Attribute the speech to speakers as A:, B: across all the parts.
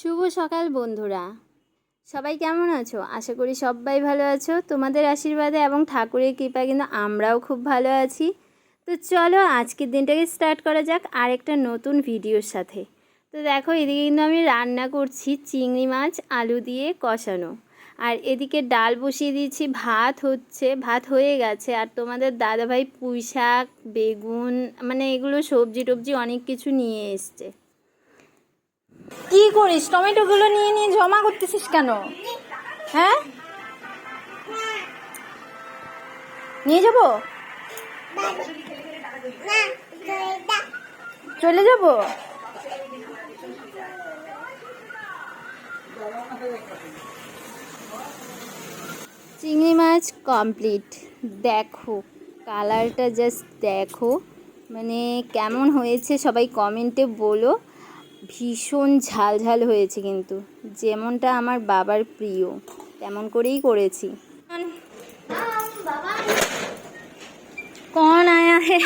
A: শুভ সকাল বন্ধুরা, সবাই কেমন আছো? আশা করি সবাই ভালো আছো। তোমাদের আশীর্বাদে এবং ঠাকুরের কৃপায় কিন্তু আমরাও খুব ভালো আছি। তো চলো আজকের দিনটাকে স্টার্ট করা যাক আরেকটা নতুন ভিডিওর সাথে। তো দেখো, এদিকে কিন্তু আমি রান্না করছি চিংড়ি মাছ আলু দিয়ে কষানো, আর এদিকে ডাল বসিয়ে দিয়েছি, ভাত হয়ে গেছে। আর তোমাদের দাদাভাই পুঁই শাক, বেগুন, মানে এগুলো সবজি টবজি অনেক কিছু নিয়ে এসছে। কি করিস? টমেটোগুলো নিয়ে নিয়ে জমা করতেছিস কেন? হ্যাঁ, নিয়ে যাব, চলে যাব। চিংড়ি মাছ কমপ্লিট। দেখো কালারটা জাস্ট দেখো, মানে কেমন হয়েছে সবাই কমেন্টে বলো। ভীষণ ঝাল ঝাল হয়েছে, কিন্তু যেমনটা আমার বাবার প্রিয় তেমন করেই করেছি। কন আয়া হে,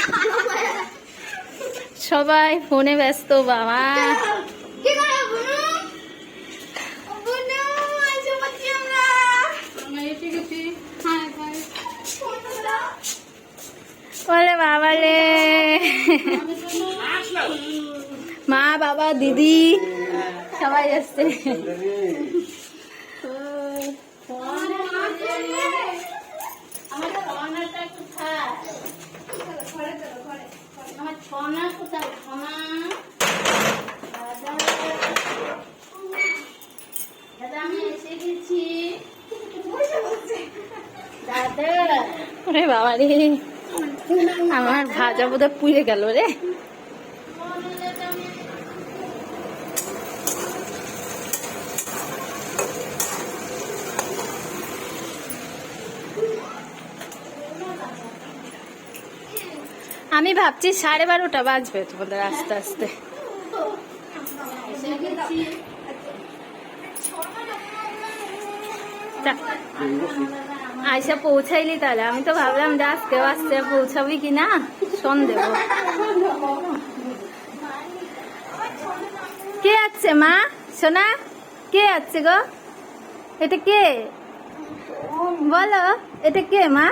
A: সবাই ফোনে ব্যস্ত বাবা। বলে বাবা রে, মা বাবা দিদি সবাই আসছে। ওরে বাবা রে, আমার ভাজা বোধহয় পুড়ে গেল রে। আমি ভাবছি 12:30 বাজবে তোমাদের আস্তে আস্তে। আয়সা পৌঁছাইলি তাহলে? আমি তো ভাবলাম যে আজকেও আসতে পৌঁছাবি কি না, সন্দেহ। কে আছে মা? সোনা কে আছে গো? এটা কে বলো? এটা কে মা?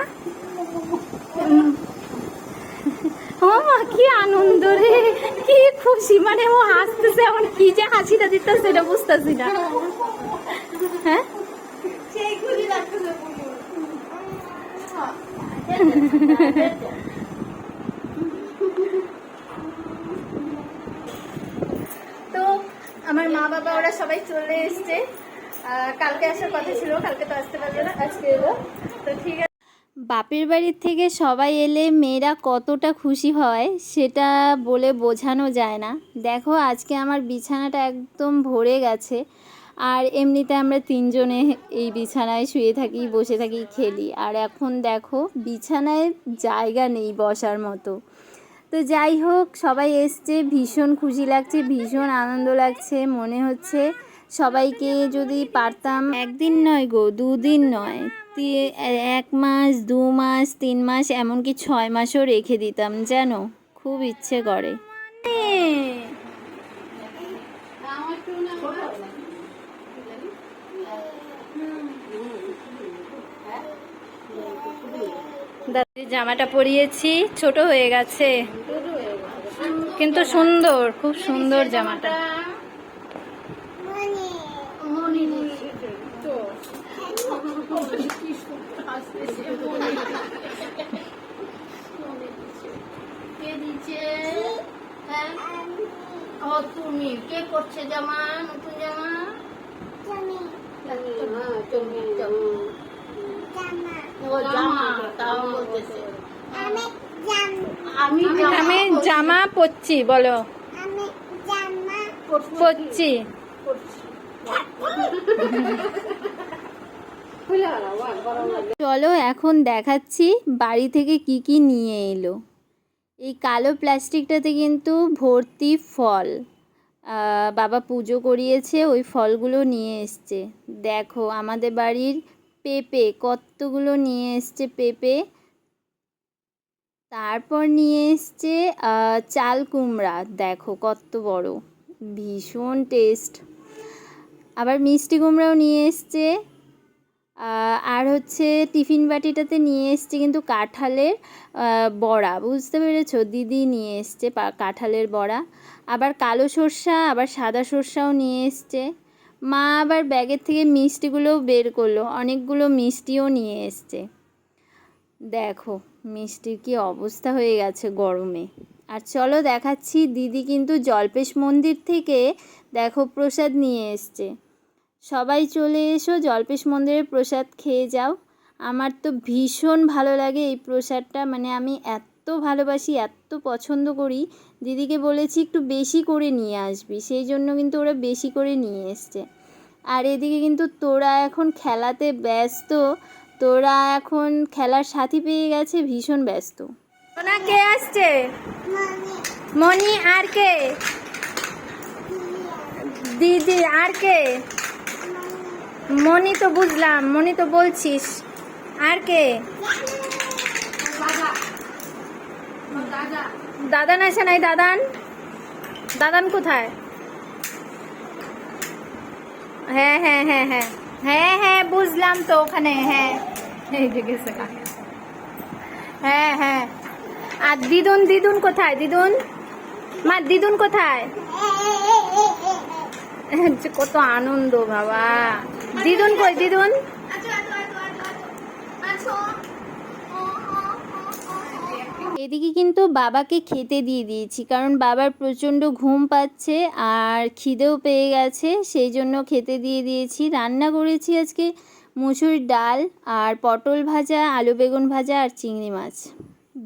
A: ও মা, কি আনন্দ রে, কি খুশি, মানে ও হাসতেছে, এখন কি যে হাসিটা দিতেছে সেটা বুঝতেছি না। হ্যাঁ, তো আমার মা বাবা ওরা সবাই চলে এসছে। কালকে আসার কথা ছিল, কালকে তো আসতে পারলো না, আজকে এলো। তো ঠিক আছে, বাপের বাড়ির থেকে সবাই এলে মেয়েরা কতটা খুশি হয় সেটা বলে বোঝানো যায় না। দেখো আজকে আমার বিছানাটা একদম ভরে গেছে, আর এমনিতে আমরা তিনজনে এই বিছানায় শুয়ে থাকি, বসে থাকি, খেলি। আর এখন দেখো বিছানায় জায়গা নেই বসার মতো। তো যাই হোক, সবাই এসছে, ভীষণ খুশি লাগছে, ভীষণ আনন্দ লাগছে। মনে হচ্ছে সবাইকে যদি পারতাম, একদিন নয় গো, 2 দিন নয়, 1 মাস, 2 মাস, 3 মাস, এমনকি 6 মাসও রেখে দিতাম, যেন খুব ইচ্ছে করে। দাদির জামাটা পরিয়েছি, ছোট হয়ে গেছে কিন্তু সুন্দর, খুব সুন্দর জামাটা। তুমি কে করছে জামা? নতুন জামা? আমি জামা পরছি, বলো পরছি। চলো এখন দেখাচ্ছি বাড়ি থেকে কি কি নিয়ে এলো। এই কালো প্লাস্টিকটাতে কিন্তু ভর্তি ফল, বাবা পুজো করিয়েছে, ওই ফলগুলো নিয়ে এসছে। দেখো আমাদের বাড়ির পেঁপে কতগুলো নিয়ে এসছে, পেঁপে। তারপর নিয়ে এসছে চাল কুমড়া, দেখো কত বড়, ভীষণ টেস্ট। আবার মিষ্টি কুমড়াও নিয়ে এসছে। আর হচ্ছে টিফিন বাটিটাতে নিয়ে এসছে কিন্তু কাঁঠালের বড়া, বুঝতে পেরেছো? দিদি নিয়ে এসছে কাঁঠালের বড়া। আবার কালো সর্ষা আবার সাদা সর্ষাও নিয়ে এসছে। মা আবার ব্যাগের থেকে মিষ্টিগুলোও বের করলো, অনেকগুলো মিষ্টিও নিয়ে এসছে। দেখো মিষ্টির কি অবস্থা হয়ে গেছে গরমে। আর চলো দেখাচ্ছি, দিদি কিন্তু জল্পেশ মন্দির থেকে দেখো প্রসাদ নিয়ে এসছে। সবাই চলে এসো, জল্পেশ মন্দিরের প্রসাদ খেয়ে যাও। আমার তো ভীষণ ভালো লাগে এই প্রসাদটা, মানে আমি এত ভালোবাসি, এত পছন্দ করি। দিদিকে বলেছি একটু বেশি করে নিয়ে আসবি, সেই জন্য কিন্তু ওরা বেশি করে নিয়ে এসছে। আর এদিকে কিন্তু তোরা এখন খেলাতে ব্যস্ত, তোরা এখন খেলার সাথী পেয়ে গেছে, ভীষণ ব্যস্ত। না, কে আসছে? মনি। আর কে? দিদি। আর কে? মনি তো বুঝলাম, মনি তো বলছিস। আর কে? দাদান আসে নাই? দাদান, দাদান কোথায়? হ্যাঁ হ্যাঁ হ্যাঁ হ্যাঁ হ্যাঁ হ্যাঁ বুঝলাম তো, ওখানে। হ্যাঁ হ্যাঁ হ্যাঁ। আর দিদুন, দিদুন কোথায়? দিদুন মা, দিদুন কোথায়? কত আনন্দ বাবা। দিদুন কই? দিদুন এদিকে কিন্তু বাবাকে খেতে দিয়ে দিয়েছি, কারণ বাবার প্রচণ্ড ঘুম পাচ্ছে আর খিদেও পেয়ে গেছে, সেই জন্য খেতে দিয়ে দিয়েছি। রান্না করেছি আজকে মুসুর ডাল আর পটল ভাজা, আলু বেগুন ভাজা আর চিংড়ি মাছ।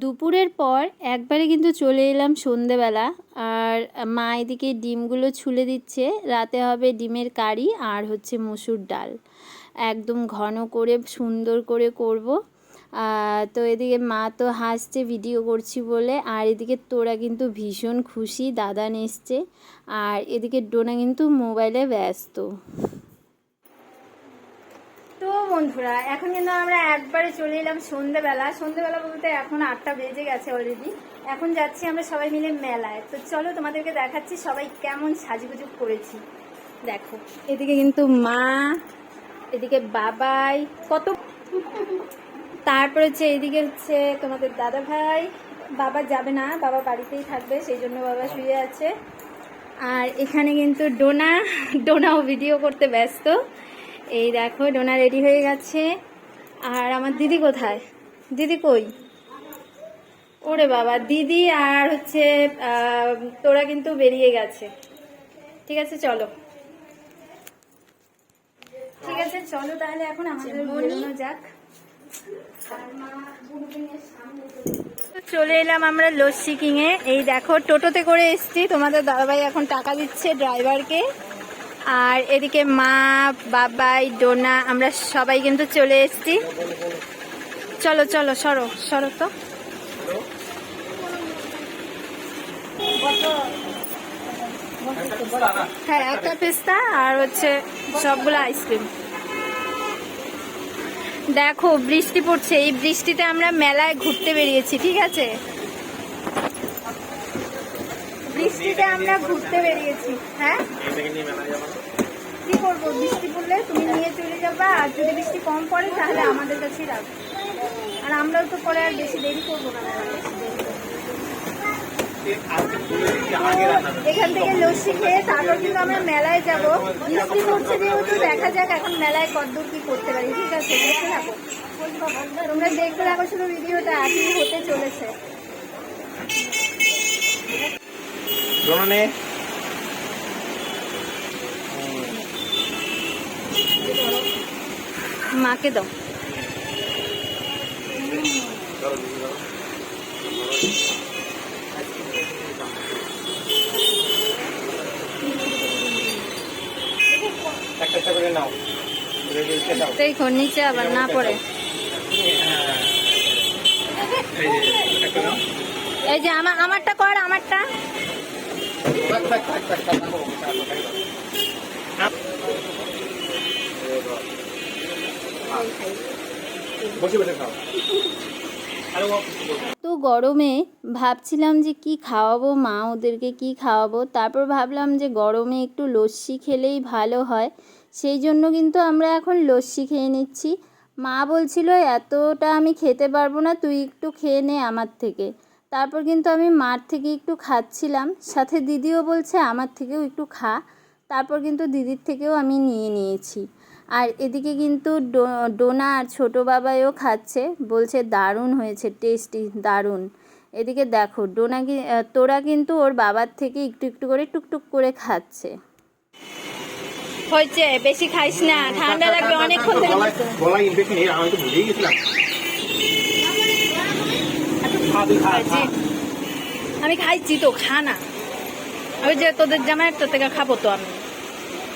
A: দুপুরের পর একবারে কিন্তু চলে এলাম সন্ধেবেলা। আর মা এদিকে ডিমগুলো ছুলে দিচ্ছে, রাতে হবে ডিমের কারি আর হচ্ছে মুসুর ডাল, একদম ঘন করে সুন্দর করে করব। তো এদিকে মা তো হাসছে ভিডিও করছি বলে, আর এদিকে তোরা কিন্তু ভীষণ খুশি, দাদান এসছে। আর এদিকে ডোনা কিন্তু মোবাইলে ব্যস্ত। তো বন্ধুরা এখন কিন্তু আমরা একবারে চলে এলাম সন্ধেবেলা। সন্ধেবেলা বলতে এখন 8টা বেজে গেছে অলরেডি। এখন যাচ্ছি আমরা সবাই মিলে মেলায়। তো চলো তোমাদেরকে দেখাচ্ছি সবাই কেমন সাজুগুজু করেছি। দেখো এদিকে কিন্তু মা, এদিকে বাবাই, কত, তারপর হচ্ছে এদিকে হচ্ছে তোমাদের দাদা ভাই। বাবা যাবে না, বাবা বাড়িতেই থাকবে, সেই জন্য বাবা শুয়ে আছে। আর এখানে কিন্তু ডোনা, ডোনাও ভিডিও করতে ব্যস্ত। এই দেখো ডোনা রেডি হয়ে গেছে। আর আমার দিদি কোথায়? দিদি কই? ওরে বাবা, দিদি আর হচ্ছে তোরা কিন্তু বেরিয়ে গেছে। ঠিক আছে চলো, ঠিক আছে চলো তাহলে এখন আমাদের বেরোনো যাক। চলে এলাম আমরা লস্যি কিংয়ে। এই দেখো টোটোতে করে এসছি, তোমাদের দাদাভাই এখন টাকা দিচ্ছে ড্রাইভারকে। আর এদিকে মা, বাবাই, ডোনা, আমরা সবাই কিন্তু চলে এসছি। চলো চলো সরো সরো তো। হ্যাঁ একটা পেস্তা আর হচ্ছে সবগুলো আইসক্রিম। দেখো বৃষ্টি পড়ছে, এই বৃষ্টিতে আমরা মেলায় ঘুরতে বেরিয়েছি। ঠিক আছে, বৃষ্টিতে আমরা ঘুরতে বেরিয়েছি। হ্যাঁ কি করবো, বৃষ্টি পড়লে তুমি নিয়ে চলে যাবা, আর যদি বৃষ্টি কম পড়ে তাহলে আমাদের কাছেই রাখবো। আর আমরাও তো পরে আর বেশি দেরি করবো না। এখান থেকে লস্যি খেয়ে তারপর কিন্তু আমরা মেলায় যাব। বৃষ্টি পড়ছে যেহেতু, দেখা যাক এখন মেলায় কতদূর কি করতে পারি। ঠিক আছে, দেখতে থাকো, তোমরা দেখতে থাকো শুধু ভিডিওটা, কি হতে চলেছে। মাকে দাও। দেখো নিচে আবার না পড়ে। এই যে আমারটা কর, আমারটা। তো গরমে ভাবছিলাম যে কি খাওয়াবো মা ওদেরকে কি খাওয়াবো, তারপর ভাবলাম যে গরমে একটু লস্যি খেলেই ভালো হয়, সেই জন্য কিন্তু আমরা এখন লস্যি খেয়ে নিচ্ছি। মা বলছিল এতটা আমি খেতে পারবো না, তুই একটু খেয়ে নে আমার থেকে। তারপর কিন্তু আমি মার থেকে একটু খাচ্ছিলাম, সাথে দিদিও বলছে আমার থেকেও একটু খা। তারপর কিন্তু দিদির থেকেও আমি নিয়ে নিয়েছি। আর এদিকে কিন্তু ডোনা আর ছোটো বাবাইও খাচ্ছে, বলছে দারুণ হয়েছে, টেস্টি, দারুণ। এদিকে দেখো তোরা কিন্তু ওর বাবার থেকে একটু একটু করে টুকটুক করে খাচ্ছে। হয়েছে, বেশি খাইস না, ঠান্ডা লাগবে অনেকক্ষণ থেকে। আমি খাইছি তো, খা না। ওই যে তোদের জামাই একটা থেকে খাবো তো আমি,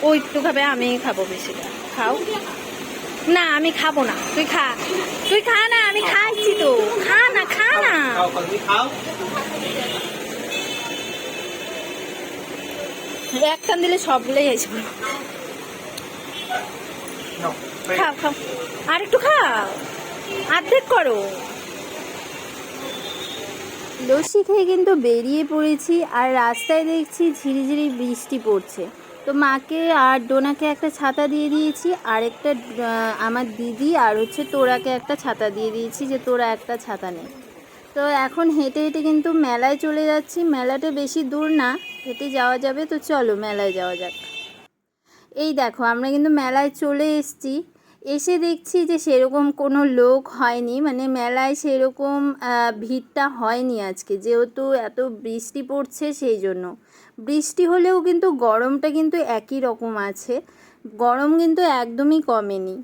A: ও একটু খাবে, আমি খাবো বেশিটা। খাও না, আমি খাবো না, তুই খা, তুই খা না, আমি খাইছি তো, খা না, খা না। এক টান দিলে সবগুলোই এসে খাও খাও, আর একটু খাও, অর্ধেক করো। লস্যি খেয়ে কিন্তু বেরিয়ে পড়েছি, আর রাস্তায় দেখছি ঝিরিঝিরি বৃষ্টি পড়ছে। তো মাকে আর ডোনাকে একটা ছাতা দিয়ে দিয়েছি, আর একটা আমার দিদি আর তোরাকে একটা ছাতা দিয়ে দিয়েছি, যে তোরা একটা ছাতা নে। তো এখন হেঁটে হেঁটে কিন্তু মেলায় চলে যাচ্ছি। মেলাটা বেশি দূর না, হেঁটে যাওয়া যাবে, তো চলো মেলায় যাওয়া যাক। এই দেখো আমরা কিন্তু মেলায় চলে এসেছি। এসে দেখছি যে সেরকম কোনো লোক হয়নি, মানে মেলায় সেরকম ভিড়টা হয়নি আজকে, যেহেতু এত বৃষ্টি পড়ছে সেই জন্য। বৃষ্টি হলেও কিন্তু গরমটা কিন্তু একই রকম আছে, গরম কিন্তু একদমই কমেনি।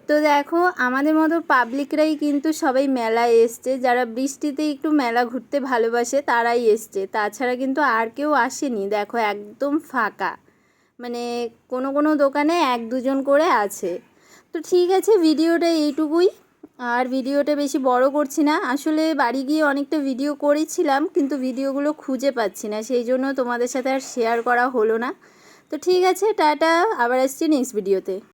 A: তো দেখো আমাদের মতো পাবলিকরাই কিন্তু সবাই মেলায় এসছে, যারা বৃষ্টিতে একটু মেলা ঘুরতে ভালোবাসে তারাই এসছে, তাছাড়া কিন্তু আর কেউ আসেনি। দেখো একদম ফাঁকা, মানে কোনো কোনো দোকানে এক দুজন করে আছে। তো ঠিক আছে, ভিডিওটা এইটুকুই, আর ভিডিওটা বেশি বড় করছি না। আসলে বাড়ি গিয়ে অনেকটা ভিডিও করেছিলাম, কিন্তু ভিডিওগুলো খুঁজে পাচ্ছি না, সেই জন্য তোমাদের সাথে আর শেয়ার করা হলো না। তো ঠিক আছে, টাটা, আবার আসছি নেক্সট ভিডিওতে।